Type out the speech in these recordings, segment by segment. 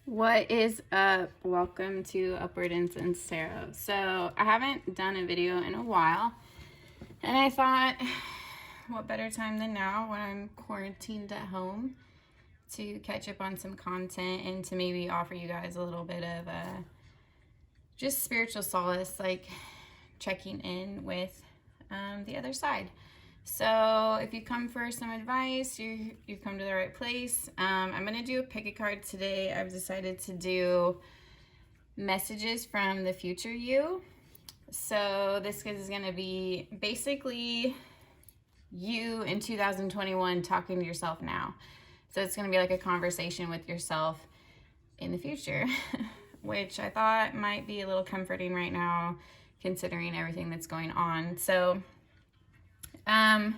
What is up? Welcome to Upward Incense Tarot. So I haven't done a video in a while, and I thought, what better time than now when I'm quarantined at home to catch up on some content and to maybe offer you guys a little bit of just spiritual solace, like checking in with the other side. So if you come for some advice, you come to the right place. I'm going to do a pick a card today. I've decided to do messages from the future you. So this is going to be basically you in 2021 talking to yourself now. So it's going to be like a conversation with yourself in the future, which I thought might be a little comforting right now considering everything that's going on. So I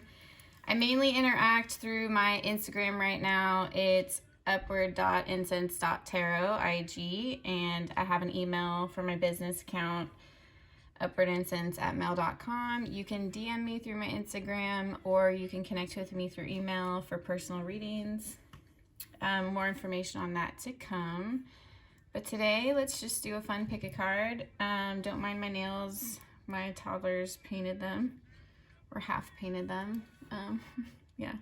mainly interact through my Instagram right now. It's upward.incense.tarot IG, and I have an email for my business account, upwardincense@mail.com. You can DM me through my Instagram, or you can connect with me through email for personal readings. More information on that to come. But today, let's just do a fun pick a card. Don't mind my nails. My toddlers painted them. Or half painted them. Yeah.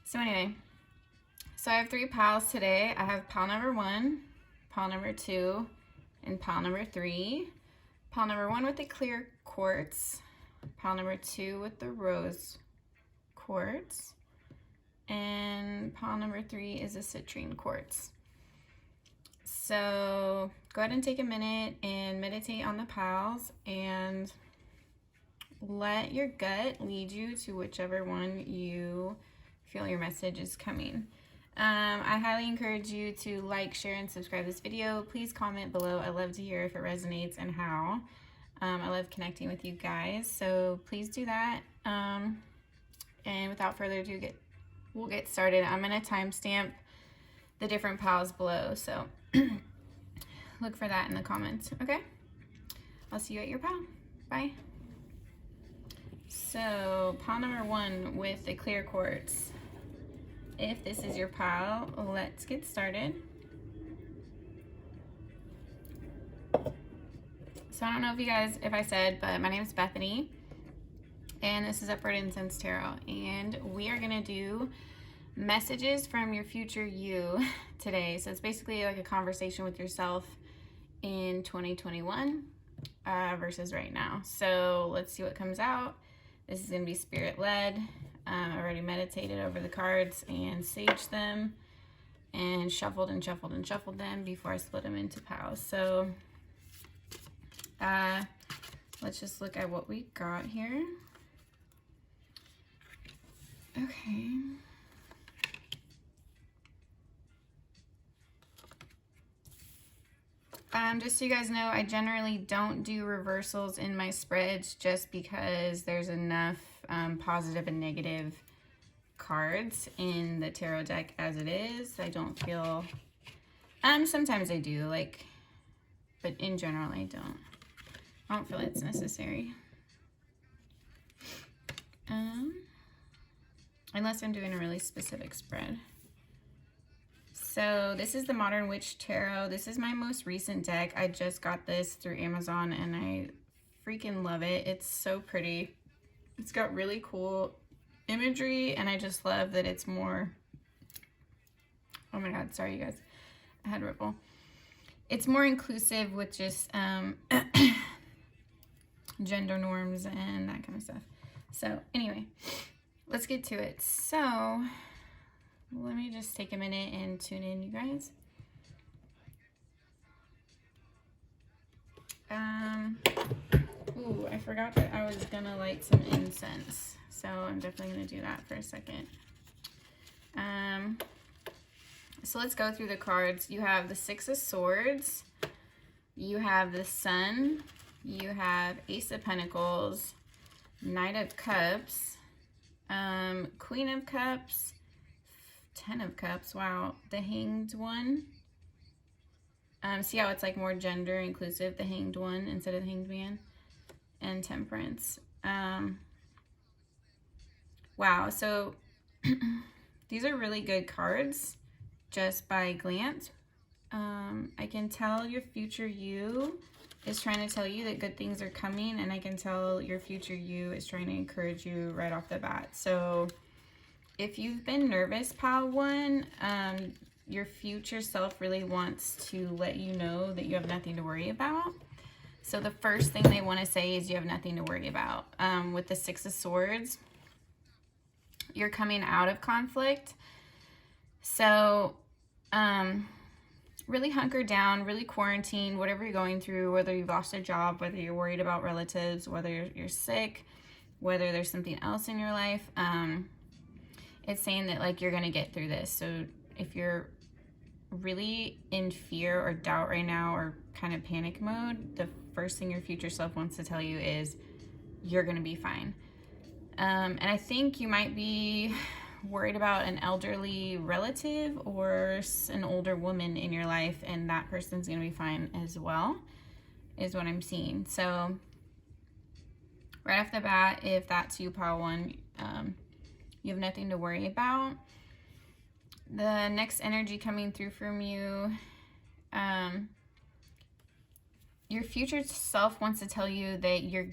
So anyway, so I have 3 piles today. I have pile number 1, pile number 2, and pile number 3. Pile number 1 with the clear quartz, pile number 2 with the rose quartz, and pile number 3 is a citrine quartz. So go ahead and take a minute and meditate on the piles and let your gut lead you to whichever one you feel your message is coming. I highly encourage you to like, share, and subscribe this video. Please comment below. I love to hear if it resonates and how. I love connecting with you guys, so please do that. And without further ado, we'll get started. I'm going to timestamp the different piles below, so look for that in the comments, okay? I'll see you at your pile. Bye. So, pile number 1 with the clear quartz. If this is your pile, let's get started. So, I don't know if I said, but my name is Bethany, and this is Upward Incense Tarot, and we are going to do messages from your future you today. So, it's basically like a conversation with yourself in 2021 versus right now. So, let's see what comes out. This is going to be spirit-led. I've already meditated over the cards and saged them and shuffled and shuffled and shuffled them before I split them into piles. So let's just look at what we got here. Okay. Just so you guys know, I generally don't do reversals in my spreads just because there's enough positive and negative cards in the tarot deck as it is. I don't feel, sometimes I do, but in general I don't feel it's necessary. Unless I'm doing a really specific spread. So this is the Modern Witch Tarot. This is my most recent deck. I just got this through Amazon and I freaking love it. It's so pretty. It's got really cool imagery and I just love that it's more, oh my god, sorry you guys, I had ripple. It's more inclusive with just gender norms and that kind of stuff. So anyway, let's get to it. So let me just take a minute and tune in, you guys. Ooh, I forgot that I was gonna light some incense, so I'm definitely gonna do that for a second. So let's go through the cards. You have the 6 of Swords, you have the Sun, you have Ace of Pentacles, Knight of Cups, Queen of Cups, 10 of Cups, wow, the Hanged One. See how it's like more gender inclusive, the Hanged One instead of the Hanged Man, and Temperance. Wow, so these are really good cards just by glance, I can tell your future you is trying to tell you that good things are coming, and I can tell your future you is trying to encourage you right off the bat. So if you've been nervous, pile one, your future self really wants to let you know that you have nothing to worry about. So the first thing they want to say is you have nothing to worry about. With the Six of Swords, you're coming out of conflict. So really hunker down, really quarantine, whatever you're going through, whether you've lost a job, whether you're worried about relatives, whether you're sick, whether there's something else in your life. It's saying that like you're going to get through this. So if you're really in fear or doubt right now or kind of panic mode, the first thing your future self wants to tell you is you're going to be fine. And I think you might be worried about an elderly relative or an older woman in your life, and that person's going to be fine as well, is what I'm seeing. So right off the bat, if that's you, pile one, you have nothing to worry about. The next energy coming through from you, your future self wants to tell you that you're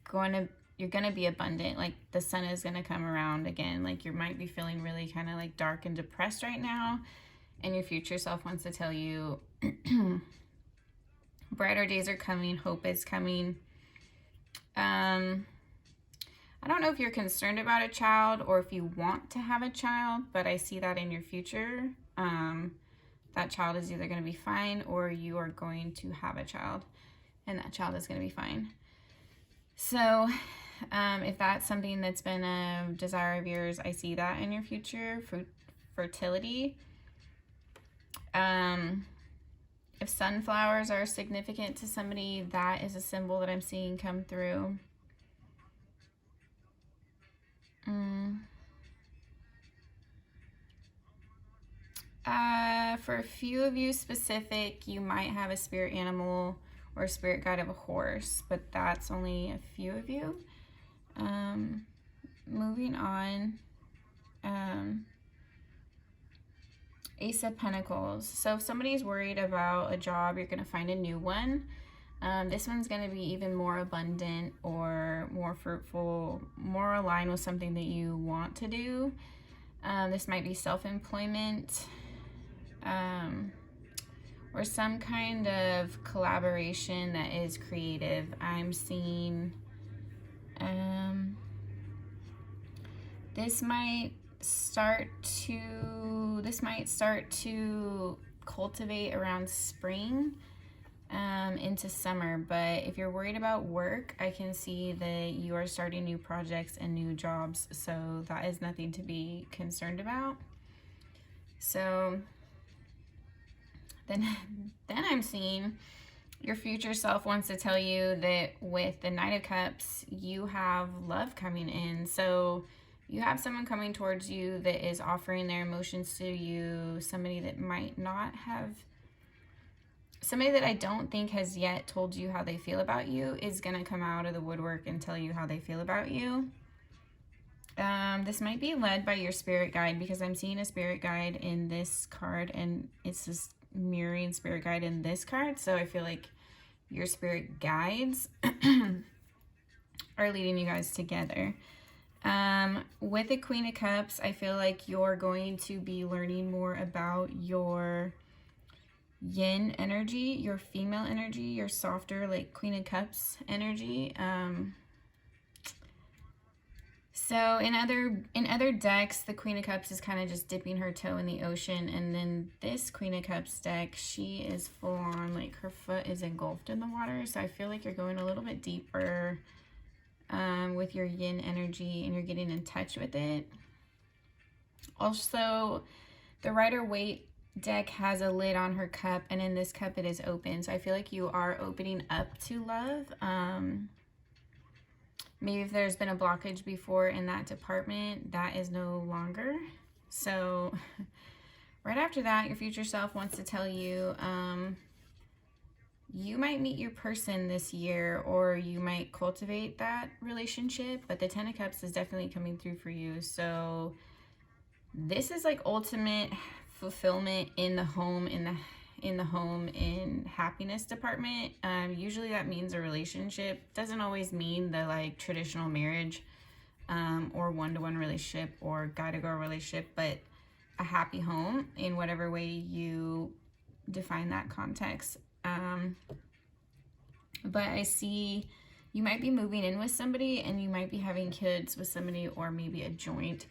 gonna be abundant. Like the sun is gonna come around again. Like you might be feeling really kind of like dark and depressed right now, and your future self wants to tell you brighter days are coming, hope is coming. I don't know if you're concerned about a child or if you want to have a child, but I see that in your future. That child is either going to be fine or you are going to have a child, and that child is going to be fine. So if that's something that's been a desire of yours, I see that in your future. Fertility. If sunflowers are significant to somebody, that is a symbol that I'm seeing come through. For a few of you specific, you might have a spirit animal or a spirit guide of a horse, but that's only a few of you. Moving on. Ace of Pentacles. So if somebody's worried about a job, you're going to find a new one. This one's going to be even more abundant or more fruitful, more aligned with something that you want to do. This might be self-employment, or some kind of collaboration that is creative. I'm seeing this might start to cultivate around spring into summer. But if you're worried about work, I can see that you are starting new projects and new jobs, so that is nothing to be concerned about. So then I'm seeing your future self wants to tell you that with the Knight of Cups, you have love coming in. So you have someone coming towards you that is offering their emotions to you, somebody that might not have, somebody that I don't think has yet told you how they feel about you is going to come out of the woodwork and tell you how they feel about you. This might be led by your spirit guide, because I'm seeing a spirit guide in this card, and it's this mirroring spirit guide in this card. So I feel like your spirit guides are leading you guys together. With the Queen of Cups, I feel like you're going to be learning more about your yin energy, your female energy, your softer like Queen of Cups energy. So in other decks, the Queen of Cups is kind of just dipping her toe in the ocean, and then this Queen of Cups deck, she is full on, like her foot is engulfed in the water. So I feel like you're going a little bit deeper with your yin energy, and you're getting in touch with it. Also, the Rider-Waite deck has a lid on her cup, and in this cup it is open. So I feel like you are opening up to love. Maybe if there's been a blockage before in that department, that is no longer. So right after that, your future self wants to tell you you might meet your person this year, or you might cultivate that relationship, but the Ten of Cups is definitely coming through for you. So this is like ultimate fulfillment in the home, in in the home in happiness department. Usually that means a relationship. Doesn't always mean the like traditional marriage or one-to-one relationship or guy-to-girl relationship, but a happy home in whatever way you define that context. But I see you might be moving in with somebody and you might be having kids with somebody, or maybe a joint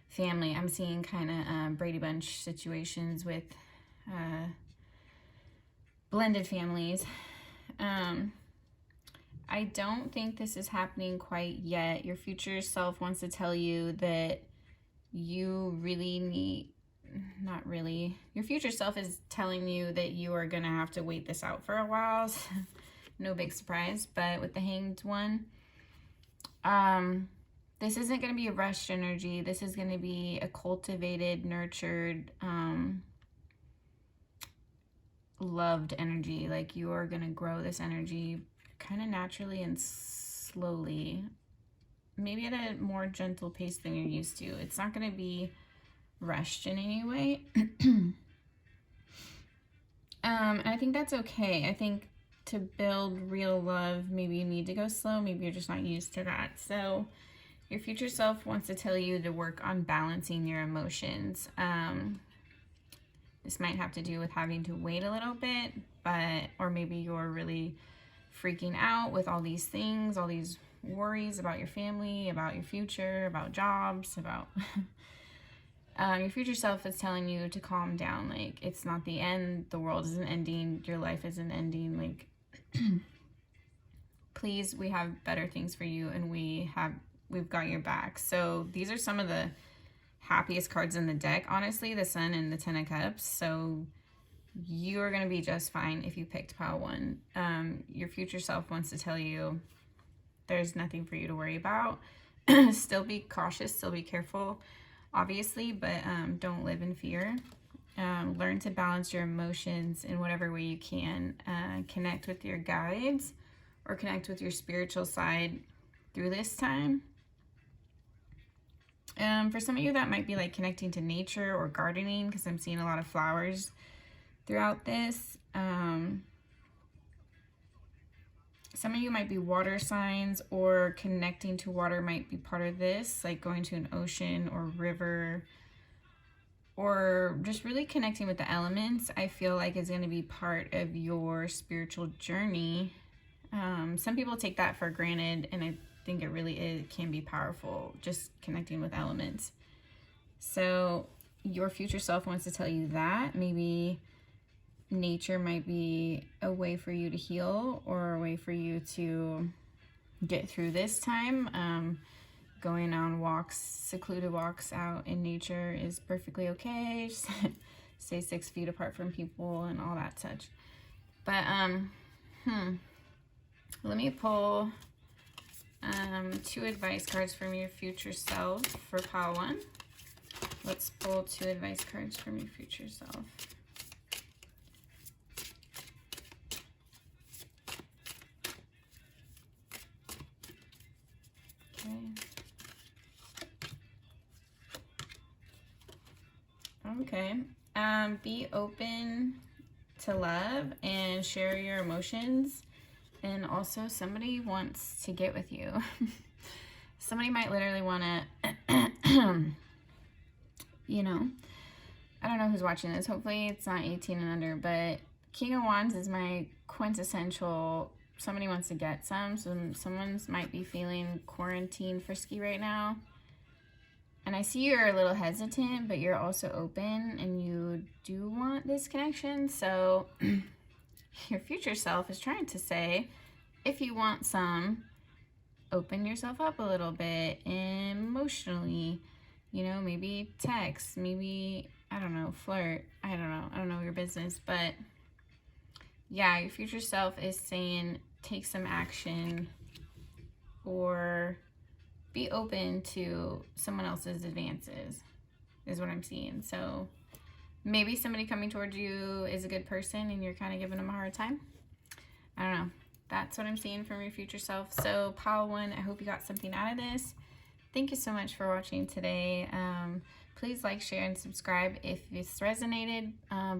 family. I'm seeing kind of Brady Bunch situations with blended families. I don't think this is happening quite yet. Your future self wants to tell you that you really need, not really, your future self is telling you that you are going to have to wait this out for a while. No big surprise, but with the Hanged one, this isn't going to be a rushed energy. This is going to be a cultivated, nurtured, loved energy. Like you are going to grow this energy kind of naturally and slowly, maybe at a more gentle pace than you're used to. It's not going to be rushed in any way. And I think that's okay. I think to build real love, maybe you need to go slow. Maybe you're just not used to that. So your future self wants to tell you to work on balancing your emotions. This might have to do with having to wait a little bit, or maybe you're really freaking out with all these things, all these worries about your family, about your future, about jobs, about your future self is telling you to calm down. Like, it's not the end. The world isn't ending. Your life isn't ending. Like, please, we have better things for you, and we've got your back. So these are some of the happiest cards in the deck, honestly, the Sun and the Ten of Cups. So you are going to be just fine if you picked pile 1. Your future self wants to tell you there's nothing for you to worry about. Still be cautious, still be careful, obviously, but don't live in fear. Learn to balance your emotions in whatever way you can. Connect with your guides or connect with your spiritual side through this time. For some of you, that might be like connecting to nature or gardening, because I'm seeing a lot of flowers throughout this. Some of you might be water signs, or connecting to water might be part of this, like going to an ocean or river, or just really connecting with the elements. I feel like is going to be part of your spiritual journey. Some people take that for granted, and I think it really can be powerful, just connecting with elements. So your future self wants to tell you that maybe nature might be a way for you to heal, or a way for you to get through this time. Going on walks, secluded walks out in nature is perfectly okay. Just stay 6 feet apart from people and all that such. But let me pull 2 advice cards from your future self for pile 1. Let's pull 2 advice cards from your future self. Okay. Be open to love and share your emotions. And also, somebody wants to get with you. Somebody might literally want to, you know, I don't know who's watching this. Hopefully it's not 18 and under, but King of Wands is my quintessential, somebody wants to get some. So someone's might be feeling quarantine frisky right now. And I see you're a little hesitant, but you're also open and you do want this connection. So your future self is trying to say, if you want some, open yourself up a little bit emotionally. You know, maybe text, maybe, I don't know, flirt. I don't know your business. But yeah, your future self is saying take some action, or be open to someone else's advances, is what I'm seeing. So maybe somebody coming towards you is a good person and you're kind of giving them a hard time. I don't know. That's what I'm seeing from your future self. So pile 1, I hope you got something out of this. Thank you so much for watching today. Please like, share, and subscribe if this resonated.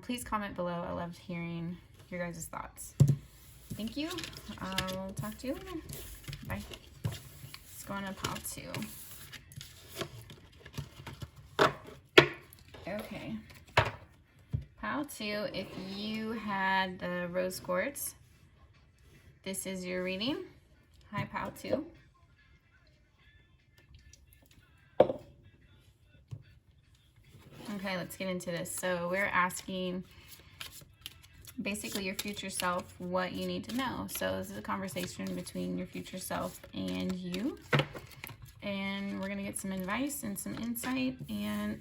Please comment below. I loved hearing your guys' thoughts. Thank you. I'll talk to you later. Bye. Let's go on to pile 2. Okay. Pile 2, if you had the rose quartz, this is your reading. Hi, pile 2. Okay, let's get into this. So we're asking basically your future self what you need to know. So this is a conversation between your future self and you. And we're going to get some advice and some insight. And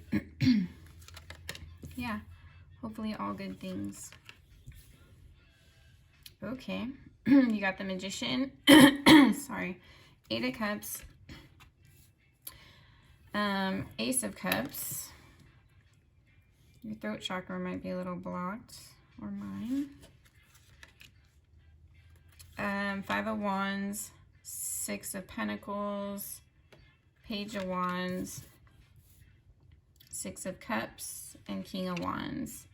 yeah, hopefully all good things. Okay, you got the Magician. Sorry. 8 of Cups. Ace of Cups. Your throat chakra might be a little blocked, or mine. 5 of Wands, 6 of Pentacles, Page of Wands, 6 of Cups, and King of Wands.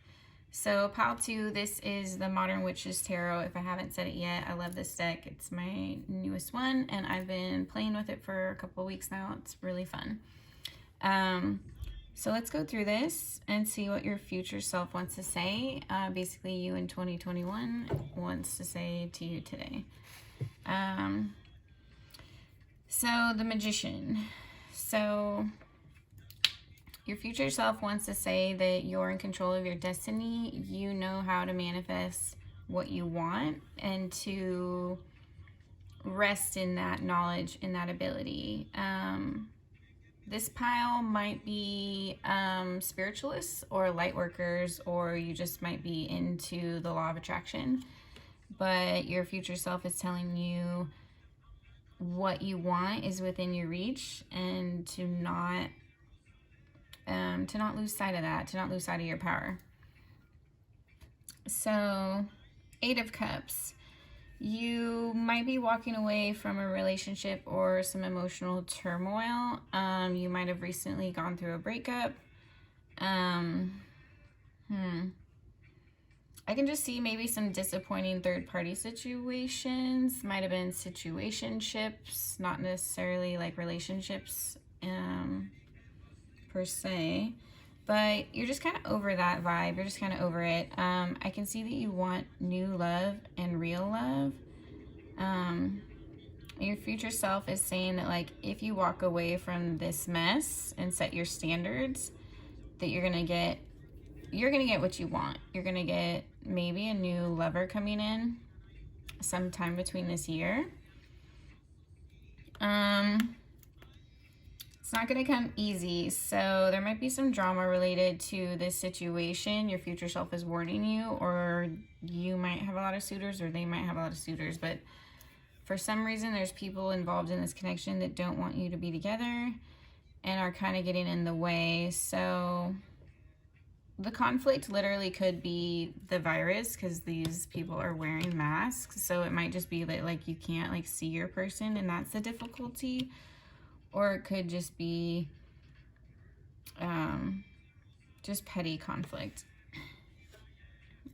So pile 2, this is the Modern Witches Tarot. If I haven't said it yet, I love this deck. It's my newest one, and I've been playing with it for a couple of weeks now. It's really fun. So let's go through this and see what your future self wants to say. Basically, you in 2021 wants to say to you today. So the Magician. So your future self wants to say that you're in control of your destiny. You know how to manifest what you want and to rest in that knowledge, in that ability. This pile might be spiritualists or light workers, or you just might be into the law of attraction. But your future self is telling you what you want is within your reach, and to not lose sight of that, to not lose sight of your power. So 8 of Cups. You might be walking away from a relationship or some emotional turmoil. You might have recently gone through a breakup. I can just see maybe some disappointing third-party situations. Might have been situationships, not necessarily like relationships per se. But you're just kind of over that vibe. You're just kind of over it. I can see that you want new love and real love. Your future self is saying that, like, if you walk away from this mess and set your standards, that you're gonna get what you want. You're gonna get maybe a new lover coming in sometime between this year. It's not going to come easy, so there might be some drama related to this situation. Your future self is warning you, or you might have a lot of suitors, or they might have a lot of suitors, but for some reason there's people involved in this connection that don't want you to be together and are kind of getting in the way. So the conflict literally could be the virus, because these people are wearing masks, so it might just be that, like, you can't, like, see your person, and that's the difficulty. Or it could just be just petty conflict.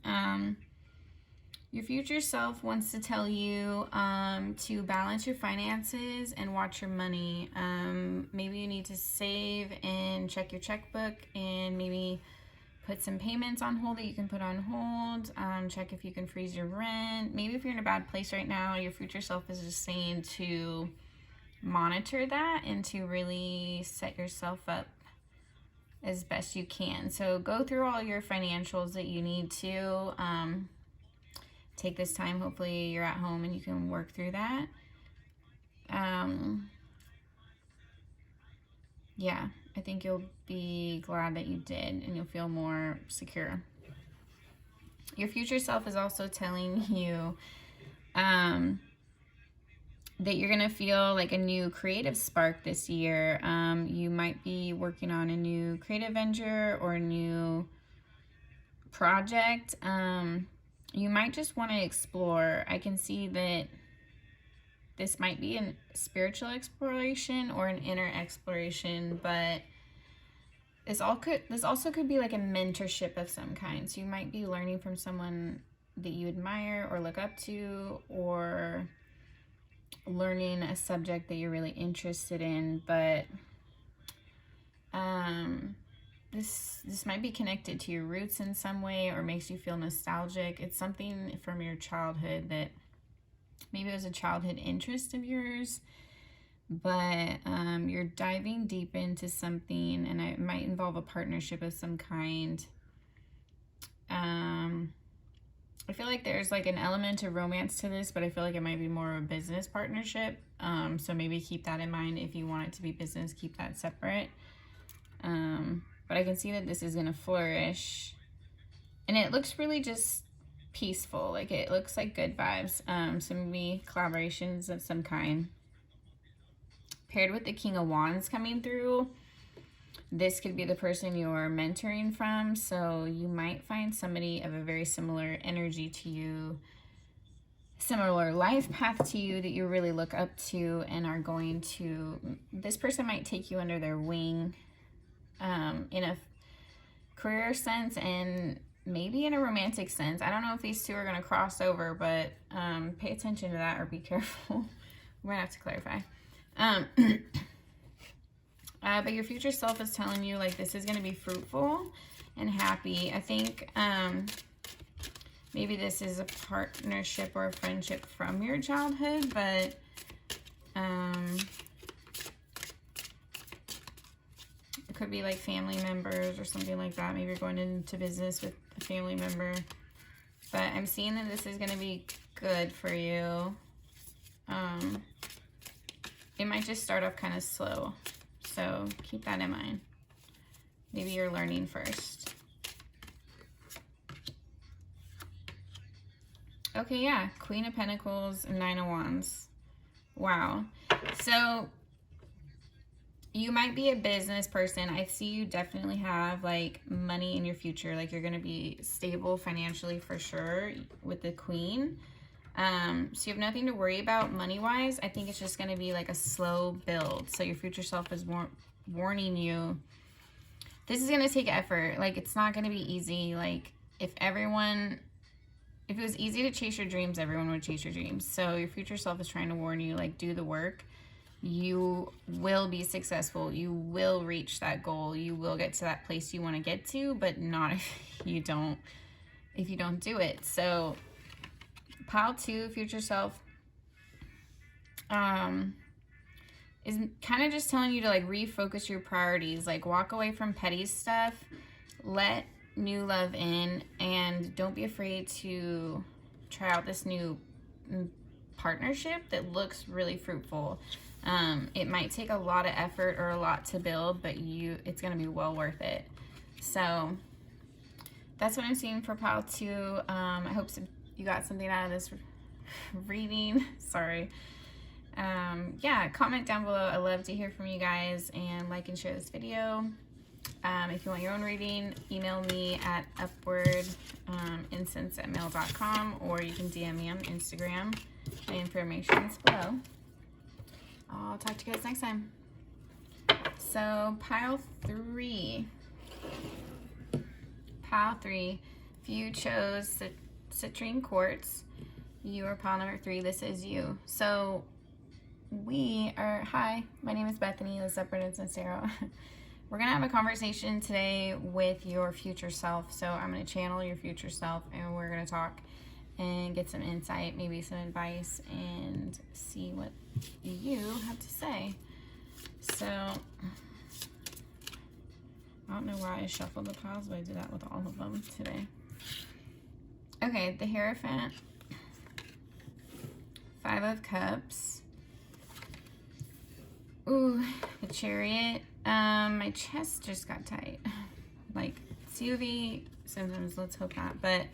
Your future self wants to tell you to balance your finances and watch your money. Maybe you need to save and check your checkbook, and maybe put some payments on hold that you can put on hold. Check if you can freeze your rent. Maybe if you're in a bad place right now, your future self is just saying to monitor that and to really set yourself up as best you can. So go through all your financials that you need to. Take this time. Hopefully you're at home and you can work through that. Yeah, I think you'll be glad that you did, and you'll feel more secure. Your future self is also telling you that you're going to feel like a new creative spark this year. You might be working on a new creative venture or a new project. You might just want to explore. I can see that this might be a spiritual exploration or an inner exploration, but this also could be like a mentorship of some kind. So you might be learning from someone that you admire or look up to, or learning a subject that you're really interested in, but this might be connected to your roots in some way, or makes you feel nostalgic. It's something from your childhood that maybe it was a childhood interest of yours, but you're diving deep into something, and it might involve a partnership of some kind. I feel like there's like an element of romance to this, but I feel like it might be more of a business partnership. So maybe keep that in mind. If you want it to be business, keep that separate. But I can see that this is going to flourish, and it looks really just peaceful. Like, it looks like good vibes. So maybe collaborations of some kind. Paired with the King of Wands coming through, this could be the person you're mentoring from. So you might find somebody of a very similar energy to you, similar life path to you, that you really look up to and are going to, this person might take you under their wing in a career sense and maybe in a romantic sense. I don't know if these two are going to cross over, but pay attention to that or be careful. We're going to have to clarify. But your future self is telling you, like, this is going to be fruitful and happy. I think maybe this is a partnership or a friendship from your childhood, but it could be like family members or something like that. Maybe you're going into business with a family member. But I'm seeing that this is going to be good for you. It might just start off kind of slow. So keep that in mind. Maybe you're learning first. Okay, yeah. Queen of Pentacles, Nine of Wands. Wow. So you might be a business person. I see you definitely have like money in your future. Like, you're going to be stable financially for sure with the Queen. So you have nothing to worry about money-wise. I think it's just going to be like a slow build. So your future self is warning you. This is going to take effort. Like, it's not going to be easy. Like, if it was easy to chase your dreams, everyone would chase your dreams. So your future self is trying to warn you, like, do the work. You will be successful. You will reach that goal. You will get to that place you want to get to, but not if you don't do it. So pile 2, future self, is kind of just telling you to like refocus your priorities, like walk away from petty stuff, let new love in, and don't be afraid to try out this new partnership that looks really fruitful. It might take a lot of effort or a lot to build, but it's going to be well worth it. So that's what I'm seeing for pile 2. I hope you got something out of this reading. Sorry. Yeah, comment down below. I love to hear from you guys, and like and share this video. If you want your own reading, email me at upwardincense@mail.com, or you can DM me on Instagram. My information is below. I'll talk to you guys next time. So pile 3. If you chose citrine quartz, you are pile number 3. This is you. So hi, my name is Bethany. This is Upward Incense Tarot. We're going to have a conversation today with your future self. So I'm going to channel your future self, and we're going to talk and get some insight, maybe some advice, and see what you have to say. So I don't know why I shuffled the piles, but I did that with all of them today. Okay, the Hierophant, 5 of Cups. Ooh, the Chariot. My chest just got tight. Like, COV symptoms, let's hope not. But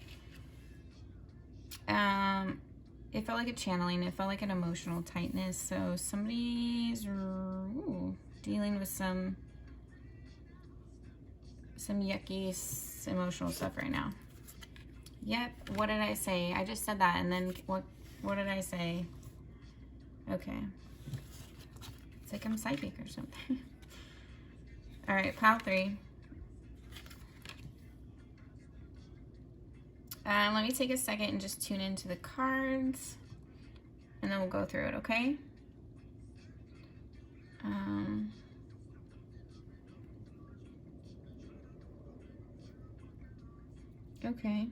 it felt like a channeling. It felt like an emotional tightness. So somebody's dealing with some yucky emotional stuff right now. Yep, what did I say? I just said that, and then what did I say? Okay. It's like I'm psychic or something. All right, pile 3. Let me take a second and just tune into the cards, and then we'll go through it, okay? Okay.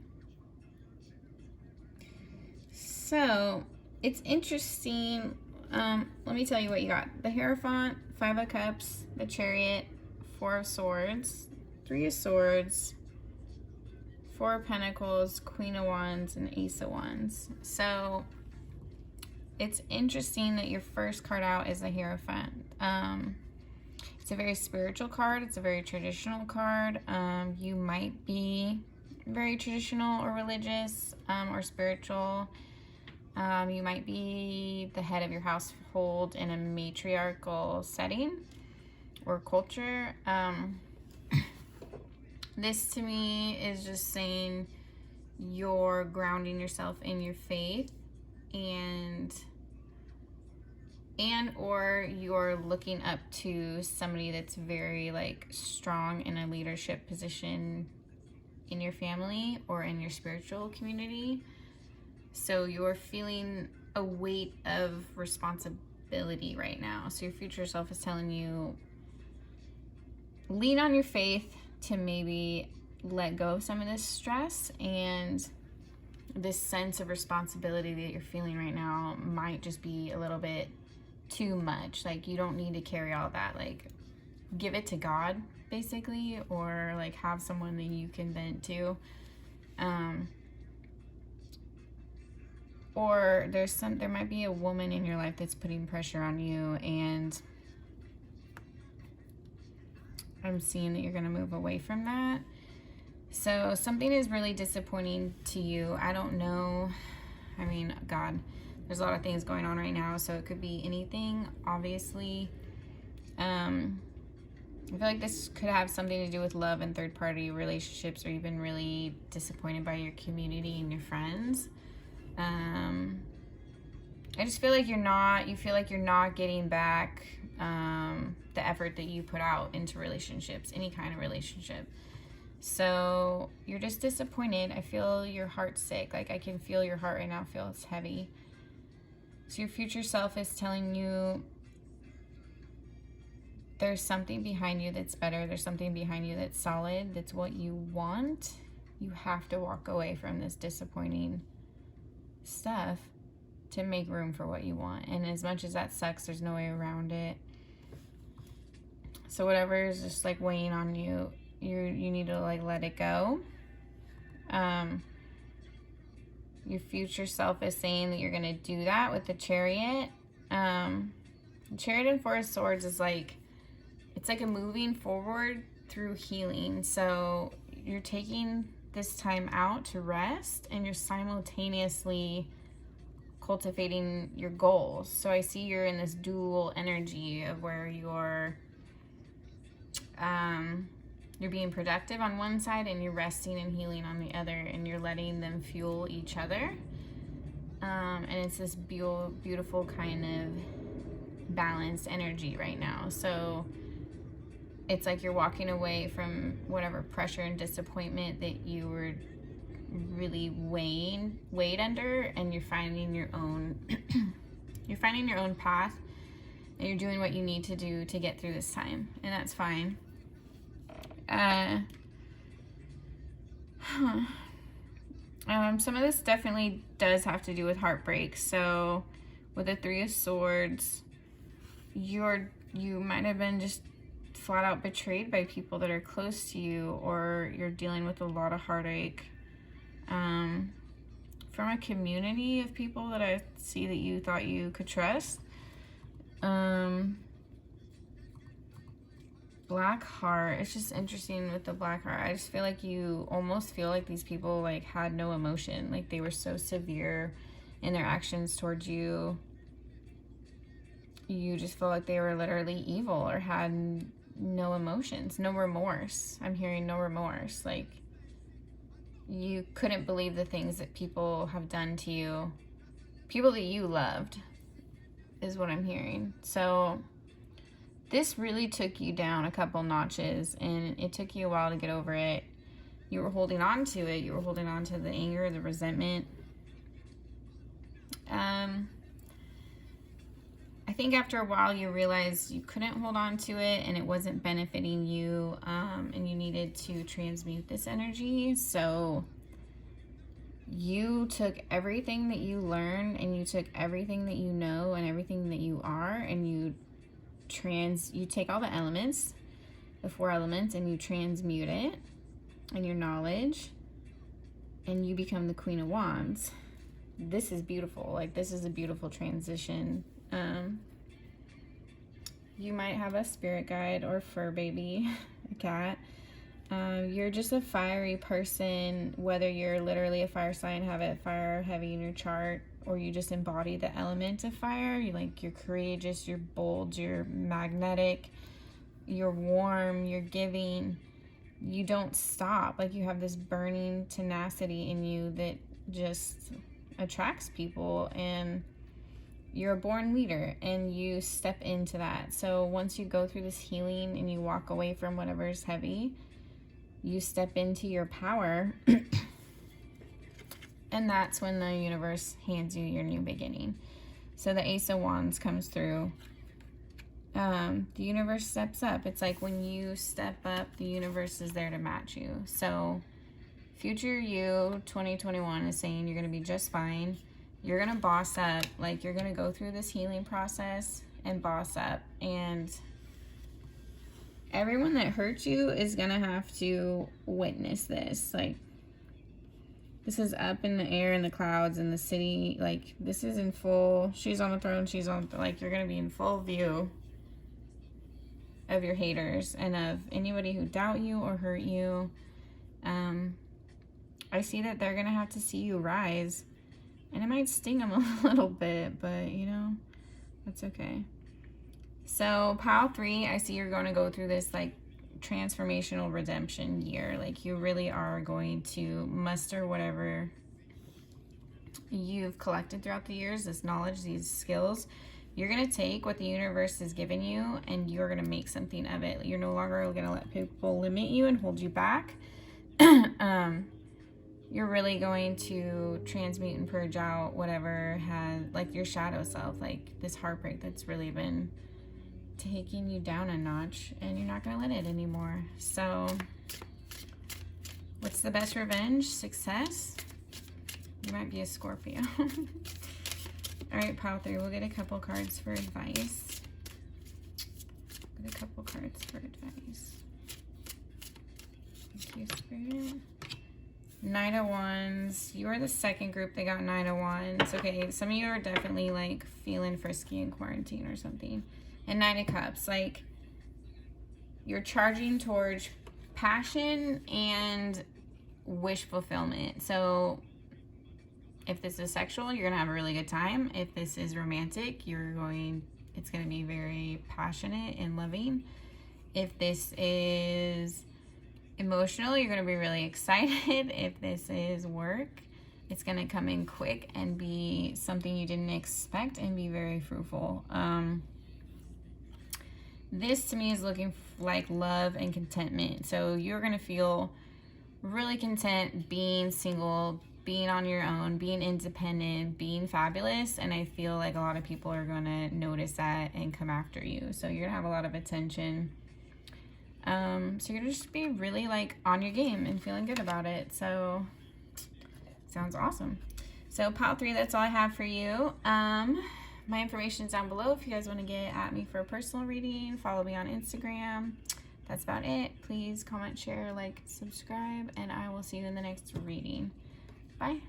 So, it's interesting. Let me tell you what you got. The Hierophant, 5 of Cups, the Chariot, 4 of Swords, 3 of Swords, 4 of Pentacles, Queen of Wands, and Ace of Wands. So, it's interesting that your first card out is the Hierophant. It's a very spiritual card. It's a very traditional card. You might be very traditional or religious or spiritual. You might be the head of your household in a matriarchal setting or culture. This to me is just saying you're grounding yourself in your faith and or you're looking up to somebody that's very like strong in a leadership position in your family or in your spiritual community. So you're feeling a weight of responsibility right now. So your future self is telling you, lean on your faith to maybe let go of some of this stress, and this sense of responsibility that you're feeling right now might just be a little bit too much. Like, you don't need to carry all that. Like, give it to God, basically, or like have someone that you can vent to. Or there might be a woman in your life that's putting pressure on you, and I'm seeing that you're going to move away from that. So something is really disappointing to you. I don't know. I mean, God, there's a lot of things going on right now, so it could be anything, obviously. I feel like this could have something to do with love and third-party relationships, or you've been really disappointed by your community and your friends. I just feel like you feel like you're not getting back the effort that you put out into relationships, any kind of relationship. So you're just disappointed. I feel your heart sick. Like, I can feel your heart right now. Feels heavy. So your future self is telling you there's something behind you that's better. There's something behind you that's solid. That's what you want. You have to walk away from this disappointing stuff to make room for what you want. And as much as that sucks, there's no way around it. So whatever is just like weighing on you, you need to like let it go. Your future self is saying that you're gonna do that with the Chariot. The Chariot and 4 of Swords is like, it's like a moving forward through healing. So you're taking this time out to rest, and you're simultaneously cultivating your goals. So I see you're in this dual energy of where you're being productive on one side and you're resting and healing on the other, and you're letting them fuel each other. And it's this beautiful kind of balanced energy right now. So it's like you're walking away from whatever pressure and disappointment that you were really weighed under, and you're finding your own path, and you're doing what you need to do to get through this time, and that's fine. Some of this definitely does have to do with heartbreak. So with the 3 of Swords, you might have been just flat out betrayed by people that are close to you, or you're dealing with a lot of heartache from a community of people that I see that you thought you could trust. Black Heart, it's just interesting with the Black Heart. I just feel like you almost feel like these people like had no emotion, like they were so severe in their actions towards you. You just feel like they were literally evil or had no emotions, no remorse. I'm hearing no remorse. Like, you couldn't believe the things that people have done to you, people that you loved, is what I'm hearing. So this really took you down a couple notches, and it took you a while to get over it. you were holding on to it. You were holding on to the anger, the resentment. I think after a while you realized you couldn't hold on to it and it wasn't benefiting you, and you needed to transmute this energy. So you took everything that you learned and you took everything that you know and everything that you are, and you take all the elements, the 4 elements, and you transmute it and your knowledge, and you become the Queen of Wands. This is beautiful. Like, this is a beautiful transition. You might have a spirit guide or fur baby, a cat. You're just a fiery person, whether you're literally a fire sign, have it fire heavy in your chart, or you just embody the element of fire. You're courageous, you're bold, you're magnetic, you're warm, you're giving. You don't stop. Like, you have this burning tenacity in you that just attracts people, and you're a born leader and you step into that. So once you go through this healing and you walk away from whatever's heavy, you step into your power. And that's when the universe hands you your new beginning. So the Ace of Wands comes through. The universe steps up. It's like when you step up, the universe is there to match you. So future you, 2021, is saying you're going to be just fine. You're going to boss up. Like, you're going to go through this healing process and boss up. And everyone that hurts you is going to have to witness this. Like, this is up in the air, in the clouds, in the city. Like, this is in full, she's on the throne, she's on, like, you're going to be in full view of your haters and of anybody who doubt you or hurt you. I see that they're going to have to see you rise. And it might sting them a little bit, but, you know, that's okay. So, pile 3, I see you're going to go through this, like, transformational redemption year. Like, you really are going to muster whatever you've collected throughout the years, this knowledge, these skills. You're going to take what the universe has given you and you're going to make something of it. You're no longer going to let people limit you and hold you back. You're really going to transmute and purge out whatever has, like, your shadow self, like this heartbreak that's really been taking you down a notch, and you're not going to let it anymore. So what's the best revenge? Success? You might be a Scorpio. All right, pile 3, we'll get a couple cards for advice. Get a couple cards for advice. Thank you, Spirit. Knight of Wands. You are the second group that got Knight of Wands. Okay, some of you are definitely, like, feeling frisky in quarantine or something. And Knight of Cups. Like, you're charging towards passion and wish fulfillment. So if this is sexual, you're going to have a really good time. If this is romantic, it's going to be very passionate and loving. If this is emotional, you're going to be really excited. If this is work, it's going to come in quick and be something you didn't expect and be very fruitful. This to me is looking like love and contentment. So you're going to feel really content being single, being on your own, being independent, being fabulous. And I feel like a lot of people are going to notice that and come after you. So you're going to have a lot of attention. So you're gonna just be really, like, on your game and feeling good about it. So sounds awesome. So pile 3, that's all I have for you. My information is down below if you guys want to get at me for a personal reading. Follow me on Instagram. That's about it. Please comment, share, like, subscribe, and I will see you in the next reading. Bye.